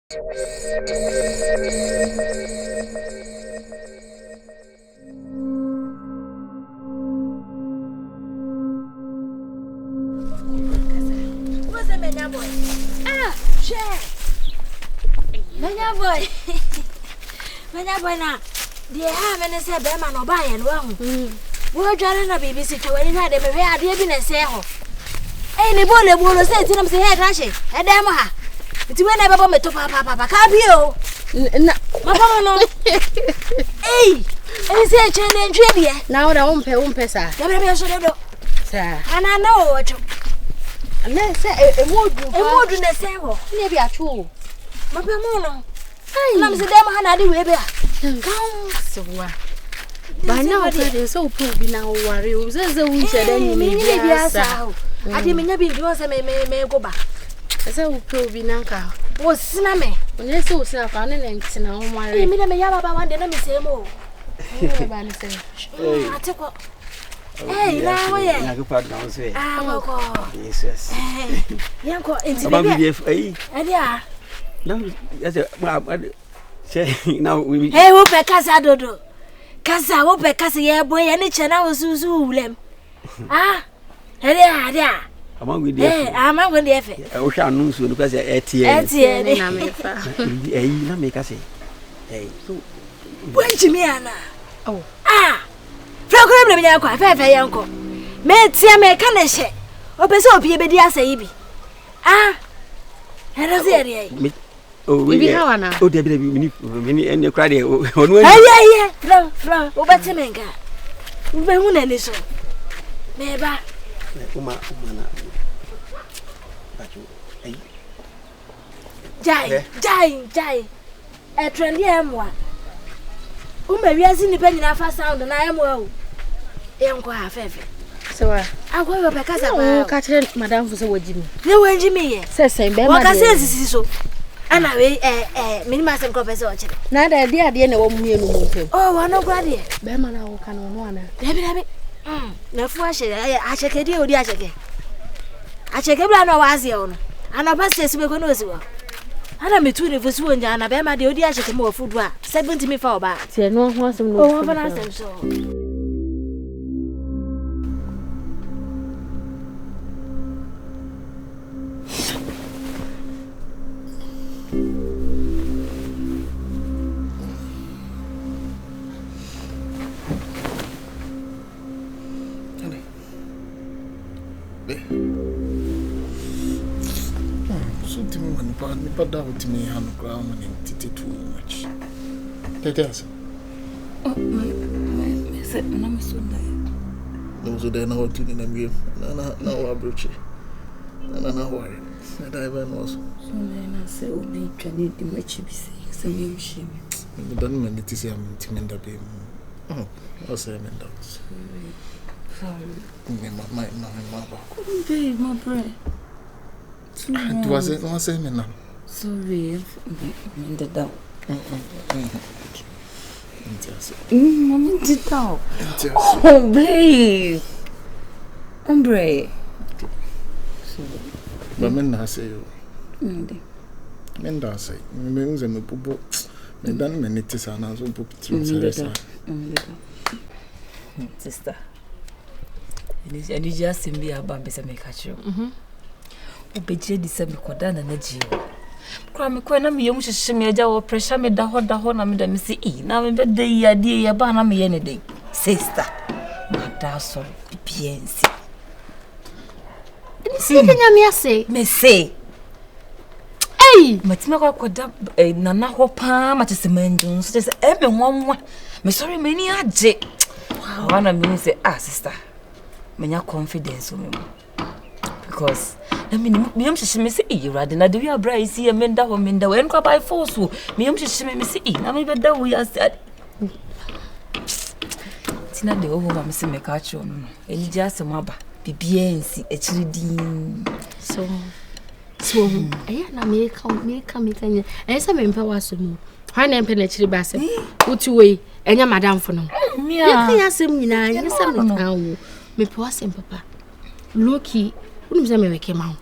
What's the mania boy? Ah, share. Mania boy. Mania boy na. Dear, how many say Bema no buy and wrong? We're trying to be busy to any night. They may have been a sale. Any bullet will say to them, say, hey, Rashi, a demo. It's whenever me to papa, can't you? Mamma, hey, and say, chain and trivia. Now I won't pay, sir. Never be a sir. And I know what you say a wood in the sale. Maybe a true. Mamma, I'm the damn Hannah, do it. Come, so by now, they're so poor now. Worry, there's a winter, then you may be out. I didn't mean yours, I may go back. So poor Binanca was snammy. When you saw self, I didn't know why I made a yabba one day. Let me say more. I took up. Hey, now I go part now. Say, ah, yes, Yanko, it's a baby. And yeah, no, now we hey, whoop a casa dodo. Casa, whoop a casa, boy, and it's an hour Zuzulem. Ah, yeah. Among with the I'm going to have it. I shall know soon because it's make us say, hey, wait to me, Anna. Oh, ah, Program, Yanko, fair Yanko. Made see a mechanic. Open so be a bedia say, ah, and I say, oh, we have an oh, Debbie, many and your credit. Yeah, Flo, over to Menga. We won't any so. Maybe. Jai. A trendy M1. Maybe I seen the penny after sound and I am well. Yanko half every. So I go because I catch Madame for so Jimmy. No one Jimmy says same. What I say is so. And I will minimize and compensation. Neither idea the end of me. Oh, I know glad here. Bemana can on one. David, no flash. I check it. I check it. I know as you own. And I pass this week on as well. And I'm between the first one and I bear my dear check more food. 70 me for back. Say no one some no one asked so. But that would me on the ground and it too much. Let us. Oh, my said, I'm so dying. Those are then all to the name. No, I broach it. And I'm not worried. And I was. So then I say, oh, be can eat the match be saying some shame. The doesn't it is a timid baby. Oh, I'll say, I'm sorry. My mother. My brain. It wasn't one saying now. Sorry, I'm the dog. Hombre. But men I say you. Men I say, men and the popo. Men done many tis and also put sister. And you just seem be a baby to make at you. Obey December Codana and a Geo. Cram quena me, you should me a jaw pressure me the hot na me the missy. Now in bed day, dear Banna me any day. Sister, my dazzle, PNC. See, I say, may say. Hey, Matimaka could up a nana hopa, much as a man Jones, just every one. Me sorry, many are j. One of me say, ah, sister, many confidence on me. Because I mean, me she me say you rather na do you bra see a menda or menda when go by force me she me say na me be that we are said tina de o home me say me catch on eni just maba bibiensi e chiri din so na me come tanya e say me mpa waso mu hwan na mpa na chiri ba se uti we enya madam fo no me kan asem nyina nya say me kan wo me po asem papa Loki, who knows me came out?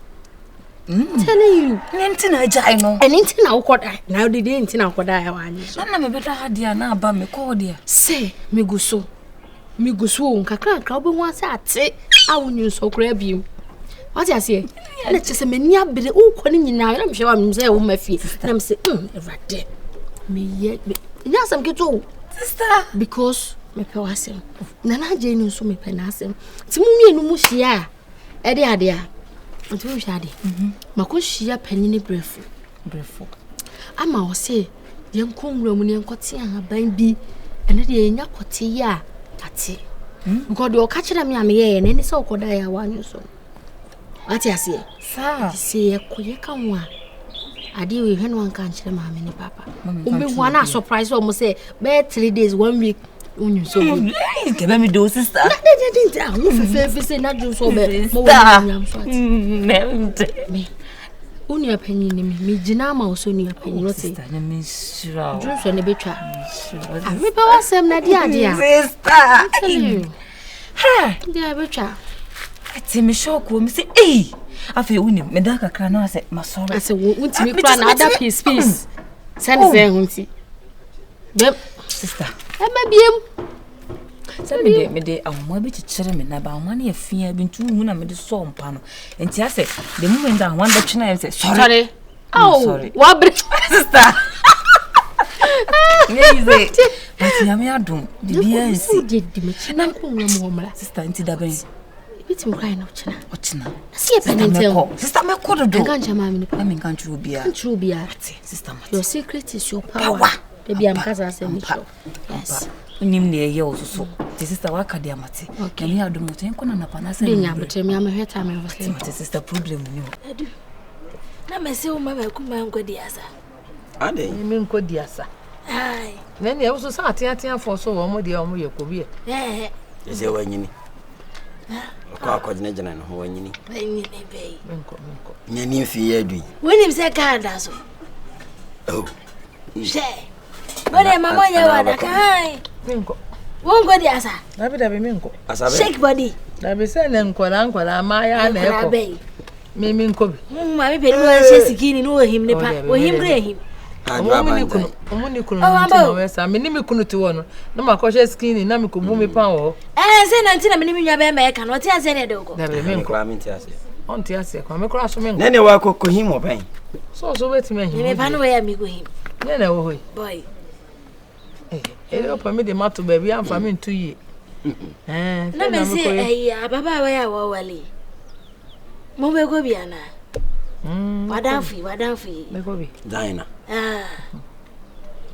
telling you. Nentina jai no. And intina ukoda. Now the day intina ukoda ya wani. Nana me better hadia na aba me call dia. Say me guso nkakra nkra obi ho ase ate awunyu so kra biem. What you say? Na chese me ni abere ukọ ni nyina na mhwe wa mse wo mafie. Na mse everade. Me ye nya asem keto. Sister because me pe wasem. Na na je ni so me pe na asem. Ti mu mienu mu hia a. De ade a. Nti mu hia ade. Mako hia panini brefo. Ama wo se ye nkonwura mu ne nkote ahaban bi. Ene de nya kote ya ate. Because the okachira me ameye na ni se okoda ya wanyu so. What you say? Sir. Say koye kanwa. Ade we hwe no anka nchire maame ni papa. Umbe wana surprise almost say be 3 days 1 week unyu so good. Ke be me do sister. Na de ah no fefe say na ju so be. Mo wani nyam so ate. Me. Uni apanyi ni me gina ma so ni apanyi no say. Sister na me sure. Ju so ne betwa. Ah me ba wasem na de ade a. Sister. Ha, de betwa. Ati me shock wo me say eh afi woni me da kakra na say ma sorry. Ase wonti me kra na other piece. Send say hunti. Dem Sister. E ma biem. Say me de amwa bi chichere me na ba amwa na afia bi ntu hu na me de so mpa no. Enti ase the moment that one that tuna say sorry. Oh, what sister. Easy. But ya me adum. The bia nsi. Na ko nwa mo sister enti da ben. Bitim cry no china. Ochina. See penentel. Sister me kodo do. Kan chama me I mean kan churu bia. Kan churu bia. Sister Mati. Your secret is your power. Baby am kaza say me sure. Yes. Unim ne ye osuso. The sister wa ka dia Mati. Na me adum to enko na pa na say. Dey nya botre me am hweta me wo say. Mati sister problem ni o. Edu. Na me say o ma ba kuma enko diasa. Ade. Me enko diasa. Ai. Na ne wo so sa atia for so wo mo de wo mo ye ko bi. Ese wanyini. Kwa jina no ho wanyini. Wanyini be. Menko. Nyani mfi ya dui. Wenim se Canada so. Oh. She. Bode mama nya wada kai. Menko. Wongo diasa. Dabi menko. Asabe. Shake body. Dabi se ne nkwala ma ya na eko. Me menko bi. Ma me pedi wo se sikini no him ne pa. Wo him bre him. Omuni kunu no wesa me ni me kunu ti wo no na makoshe skin na me ko bu me pan wo se na nti na me ni nwa be me ka no ti ase ne de go dabe me ko minti ase on ti ase ko me kura so me nene wa ko him oban so weti me him me pa no we ya me go him nene wo hoy boy o pa me de mato baby am fa me ntu yi na me se ababa wa ya wo wale mo be go bia na wadanfi me ko bi Zaina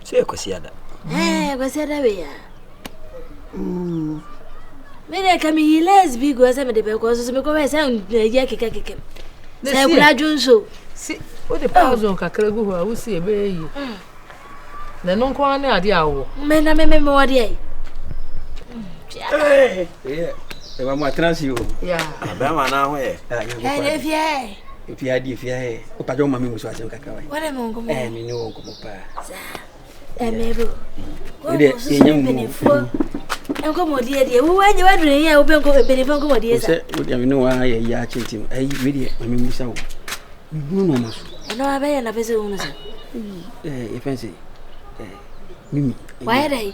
se ko siada ko siada we ya me de kami lesbi go se me de be ko so me ko we se ya keke se kula junso si o de pause kakra gu ho a wo si ebe yi na no ko ane ade awo me na me wo de ai e ba mo transi o ya ba ma na ho e ne fie Fia o pa jo mami muso asem kaka wa. Wala mo ngomo. Mi ni won ko mo pa. Sa. Mebo. Ide yenyam mu. Enko mo die wo wanye wadure ya wo benko benefo enko mo die sa. Se wo dia mi no wa ya ya chintim. Ai we die mami musa wo. Mi bu no maso. No abaye na pese wo no so. E fancy. Mimi. Why dai?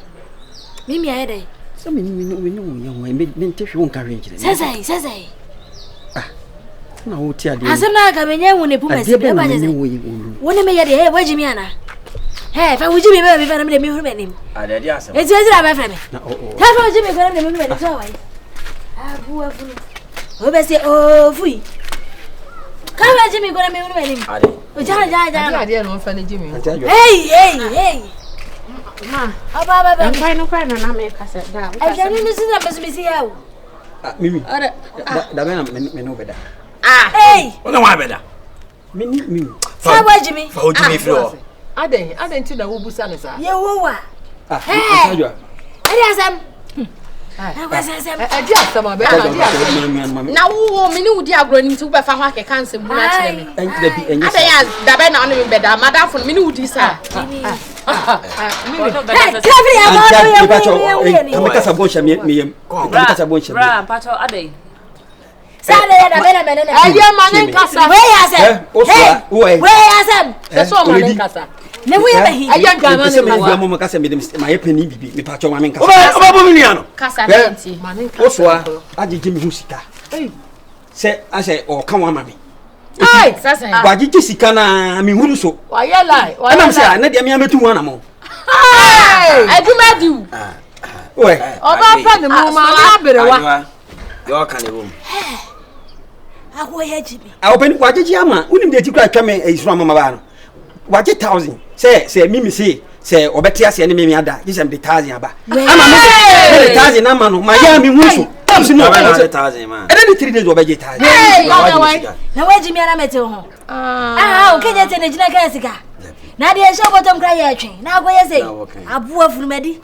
Mimi aye dai. So mi no ya wo me ntehwe won ka hwe nkire. Sesai. Na wo ti ade. Asem na ka menye wo ne puma si be ba je. Woni me ye de wajimi ana. Fa wujimi be be na me de mi huru be nim. Ade asem. Eti ezira ba fra me. Na Ta fa wujimi ko na me huru be nim so wai. Afu. O be se o fui. Ka wujimi ko na me huru be nim. Ade. O ja. ade no fa ne jimi. Hey. Ma, aba. Enkwai no kwa na me kasa da. Ai jani ni sisa besu bisi yawo. Mimi. Da be na me no beda. Hey! Ona wa beda. Mimi. Fa wajimi. Fa wajimi flo. Ade nti na wo busa ne sa. Ye wo wa. Hey! Ade asam. Asam. Ade asam abe ade. Na wo me ni wudi agro ni tu be fa ho akeka nsem bu na kire me. Ade ya da be na ono me beda madafo me ni wudi sa. Mimi. Kafiri ya mo. Kameka sabonsha me. Kameka sabonsha. Bra, pato ade. Sada ya da bena mena. Aye manen kasa. Where ya say? Oswa, where ya say? Se so manen kasa. Ne wo ya bahi. Aye nka me se me manen. bia mo kasa me dem ma ye pani bibi me pa cho ma men kasa. Oba bo mi ano. Kasa nti. Manen kasa. Oswa, agege me hu sika. Se ase o kan wa ma me. Ai, sasa. Wagege sika na me huru so. Wa ye lie. Wa Ana me se na de me ametu wana mo. Ai, adumadu. We. Oba pa ne mu ma na bere wa. Yo kan e wom. Aho ya jibi. A openi wagege ama, unim de ti kura twa me isuro ama ba no. Wage 1000. Se mimi se obeti ase ne me ada. Ji sem de 1000 aba. Ama me 1000 na ma no, ma ya me hu so. Tamsi no. 1000 man. Ede ni 3 days obeje 1000. Na waji mi ana mete ho. O kenye te ne jina kan sika. Na de ehye botom kra ya atwen. Na agoye sei. Abuwa furumadi.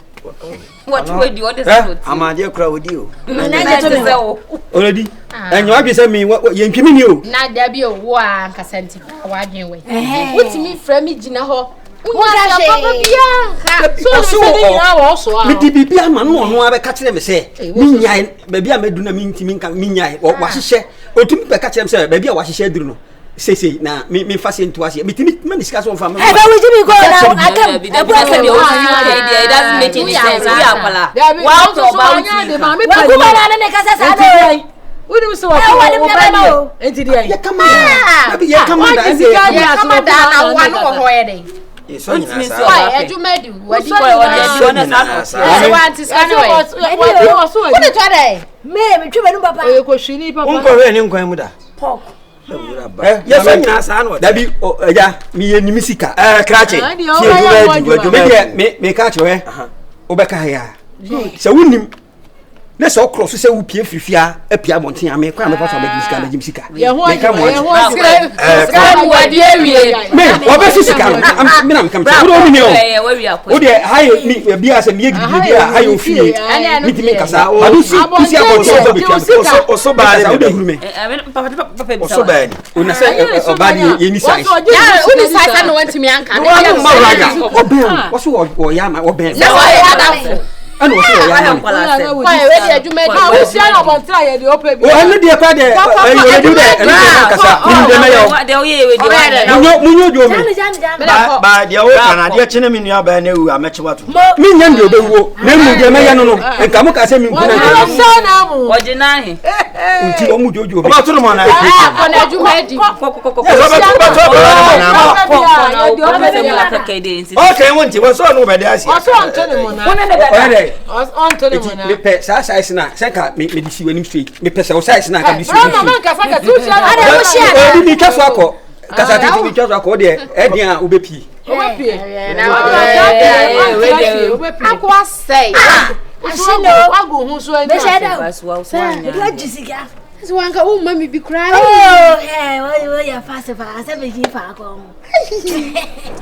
What would you order? Amade kura wodi o. Na je to me ho. Already. Enyo adwe se me ye ntwemi ni o. Na da bi o wo a nkasa nti wa adwen we. Wotimi fra mi gina ho. Unya papa bia. So ni nyina wo so a. Me di bibia ma no ono abeka kire me se. Mi nyai ba bia medu na mi ntimi nka mi nyai wa hihye. Otumi be ka kire me se ba bia wa hihye aduru no. Sei na me fa se nto ase. Me timi me discuss on fa me. Ba we jibi go na akam. It doesn't make any sense. We are kwala. Wa to ba nya ma me Wa pa. ku ba na ne kasa sa do. Woni so wa ko. Enti dia. Ye kama da. Abi ye kama da. Ya kama da na wa no ho ye dey. E so nyina sa. Why adumadu? Wadi What So want to scan away. Wodi to dey. Me twa banu papa. Oye ko shini papa. Unko we ni nkwan mu da. Pork. Ye so nyina sa no. Dabi eja mi ye nimi sika. Krache. Me ka che we. Obeka ya. Se wunim na so cross se wo pie frifia apia monten ame kwa me paso me disika Ye ho me ka mo ye ho Scan wadi ewie. me obesu sika no me na me kam wo do mi o wo de hayo mi bia se me gidi bia hayo fie mi ti me kasa adu si si abo so be kam Oso ba wo de ni. huru me papa Oso ba ni. una se obadi ye ni size Ya uni sasa no want me anka. wo ma raga oben wo so wo ya ma oben Na wa ya da. ana wo so wo ya ma Why we dey adumadu? Ah, we see na bontra ye de open bi. wo anu de kwa de yo de anu de kasa ni de me yo de oye we de munyo jo me Ba dia wo kana dia chene mi nua ba na wu ameche watu. mi nya ndi obewo na mu de me ya no no enka mo ka se mi nkuna Wa so na mu. ojina he unti o mu jojo Oba turu mo na. Ko na adumadu. Okay, wonti wo so no be de asia. Wa so antene mo na. ore Antene mo na. me pe sa size na se ka me di si wanim straight me pe se o size na ka di si Mama man kasa ka tu sia na. Ada wo share. o bi twa so akọ kasa ti bi twa so akọ de e dia a obepi Obepi. Akwa say. Ashino. Wa go hu so Be ani. share da. waswanya Wo jisika. So wanka o mami bi cry. Oh, wo ya fast asa be ji fa ko.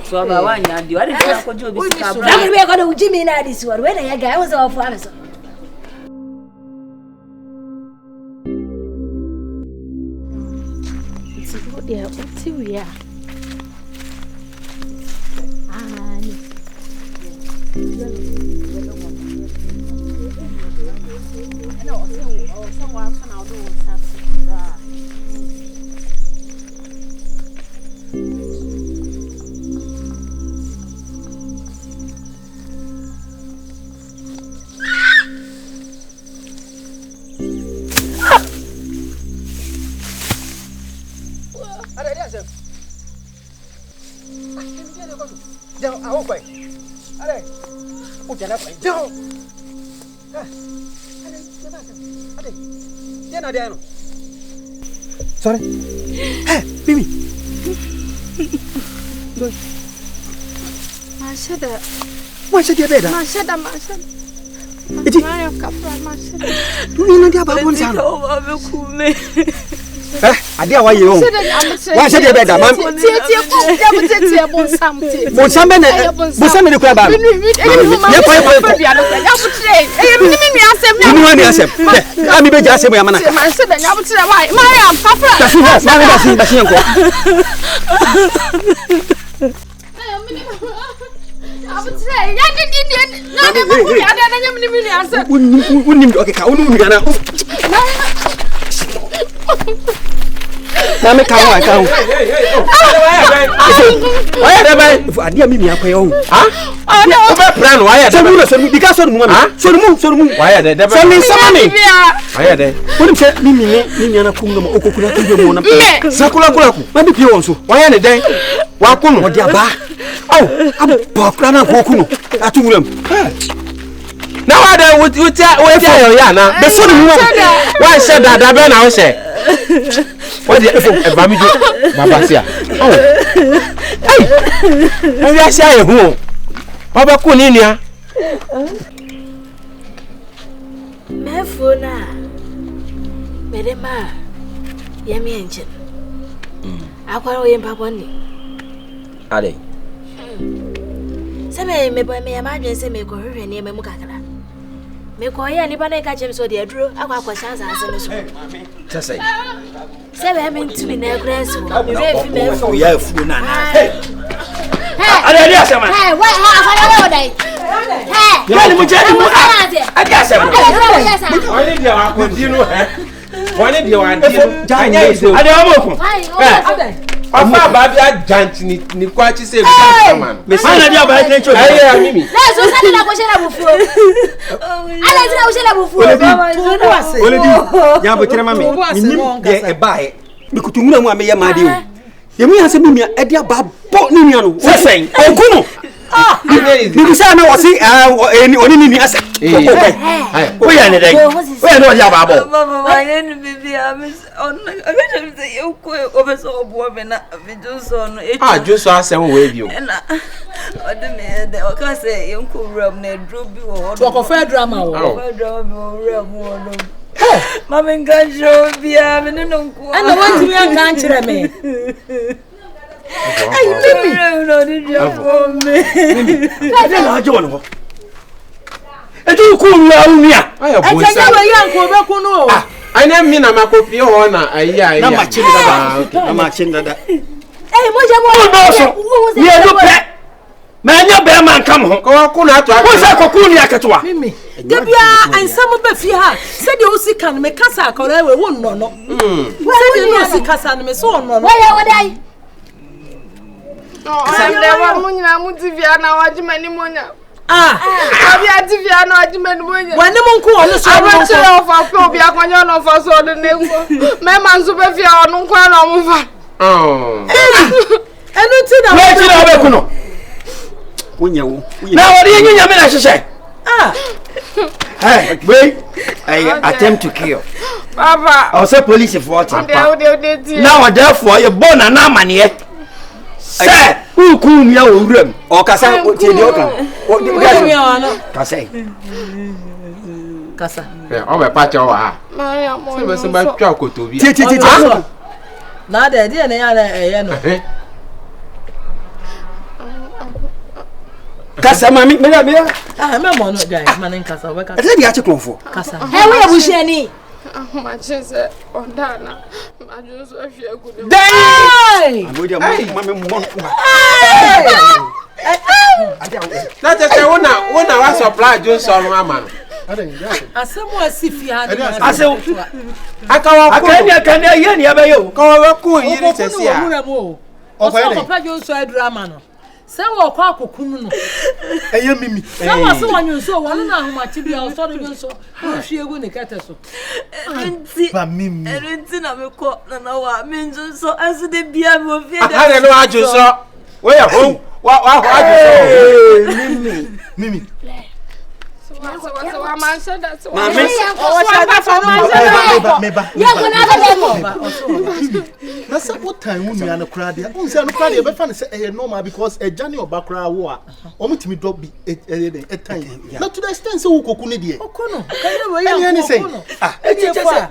so ba wanya di wari na ko jo bi sika Na me be ko do jimi na di suwar we na ya ga wo so fu ameso. Dia uti wia. Ani. Ada dia sem. Jauh awak koi. Ada. Oh jangan koi. Jauh. Ada. Ada. Dia nak dia no. Sorry. Hey, Bibi. Masada. Masa dia beda. Masada. Iti. Maya kapra masada. Ni nanti apa pun sana. Ade awa ye o. Wa se de beda mam. Tie ko tie bon samte. Bon sambe ne. Bon sambe ne kura ba. Ye ko. Ya butre. Mi asem na. Ni wani asem. Ami be ja asem ya manaka. Masada ya butre why? Maya kapra. Tasu ho, ma basi enko. Abutre, ya didi na de bu ya de na nyam ni asem. Unim okay ka unu mi ana. Na me kan wa kan. Why the boy? If adia mi akwa yo. Ah? O be plan why the boy? So mu because so mu. So mu. Why the boy? So me sama me. Why the? Woni se mi na kum no okokura tu be mu na. Sakula kula ku. Ma bi pie won so. Why the den? Wa ku no. Odi aba. Aw, abo kura na ko ku no. Atu wuram. Na wa the we tell ya na. Be so mu. Why said that be na o say? What the Bamijo Babasia? Oh. Hey! I say who? Baba ku ni nia. Me fona. Me de ma. Ye me enche. Akwara o ye papa ni. Ade. Se me boy me ya ma dwen se me ko hwehwe ni me mu kakra. Me ko ye ni ba na ka chem so de aduro akwa shansa ase me so. Just say. Se be me ntumi na ekura so. Me re fi me fo. Ya fu na na. Hey. Ade asema. Hey, what ha dai. Hey. Ya ni mu je ni mu. Ade asema. Wani dia wa ko di no he. Wani dia wa di. Anya iso. Ade wa mo ko. Hey. Afa ba bia giant ni kwa chi se bi man. Me sana dia ba ke cho. Aye ya mimi. Na so sani na ko shera bufu. Ala tira ko shera bufu. Ole di. Ya bo kire ma me. Nim de e bae. Me kutunguna mu ame ya ma de o. Ye mu ya se mi e dia ba bo ni nia no. Sesen. Okuno. Ni sa na wasi oni ni asa. Wo ya ne dai. Wo ya no ya ba bo. Mama, I need baby. I'm on. I can't say you go over so boy na video so no. Ah, just so asem we bi o. Na. Ode me de o ka say you ko ram na dro bi wo. To ko fa drama wo. Fa drama bi ram wo no. Mama ngan show bia me no nko. Ana want me an kan kire me. Ay mimi no di for me. Ade na ajo no. Eju ku nwa unia. Ayo bo Eka sa. we yan ko be ku no. Ah, ai na mi na makopi ho na ayi. Na ma chin dada. Na ma chin dada. Eh, mo je mo. No so. Ye do pe. Ma nya be man kam ho. Ko ku na to Ko sa ko ku ni aketwa. Mimi. De bia ansam be fi ha. Se de o sika no me kasa akora we won no no. Se de no sika sa no me so no no. Wa ya wo dai. Oh, lewa munyina mutivia na wajimani monya. Ah. Abi ativia na wajimani monya. Wani mun ku onu so Aba no. chere ofa ko obi akwanya na ofa so de nengo. Me manzu be fia onu kwa na omufa. Oh. Enu ti na. Wa ti na be ku no. Wonya wo. Na wo de nyinya me na hyehyɛ. Ah. Hey, wait. I attempt to kill. Papa. I was a police for what? De ti. Now therefore you born na manie. Say, who come ya uram? O kasa ti de o kan. O de kasa. Kasa. Eh, o be pa cha wa ha. Maria mo. Se be twa koto bi. Ti. Na de na ya na eye no. Kasa mami me. Ah, me mo no guy, man kasa we kasa. Ese di ache klonfo. Kasa. Eh, we abushani. Ma chese ondana. Ma junso afia gudu. Dai! Abodia mami mo. Na te se wona wa supply Johnson no ama no. Asemu asifi ha ni. Ase Akawa ku. akania ye ni abayo. Kawa ku yiri sesi a. O ko pa jo so drama no. Se wo kwa kokunu no. Eye mimi. Se wo se wanyu so wonu na ahomachi bia o so de nso. O hwie egu ne kete so. Ba mimi. Enti na me ko na wa me njo so aso de bia me ofie de. Ha no aju so. We ya ho. Wa ho aju so. Mimi. Wa man said that. Mami. Meba. Ya ko na ba na say what time we na kura dia un say no kura dia be fa say eh normal because a journey oba kura wo a omutimi drop bi time na to the extent say wo koku ne dia Okono. Kan we ya koku. Ah,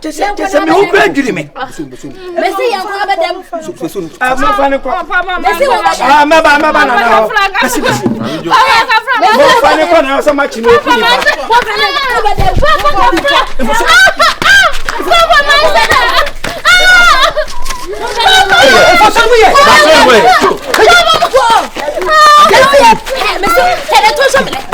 just me wo kura dwiri me. Me say yan ko abedam. Ah, ma fa ne ko. Me say wo ba. Ah, ma ba na. Kasi. Mo fa ne ko na so ma chi no ku ni ba. Hey,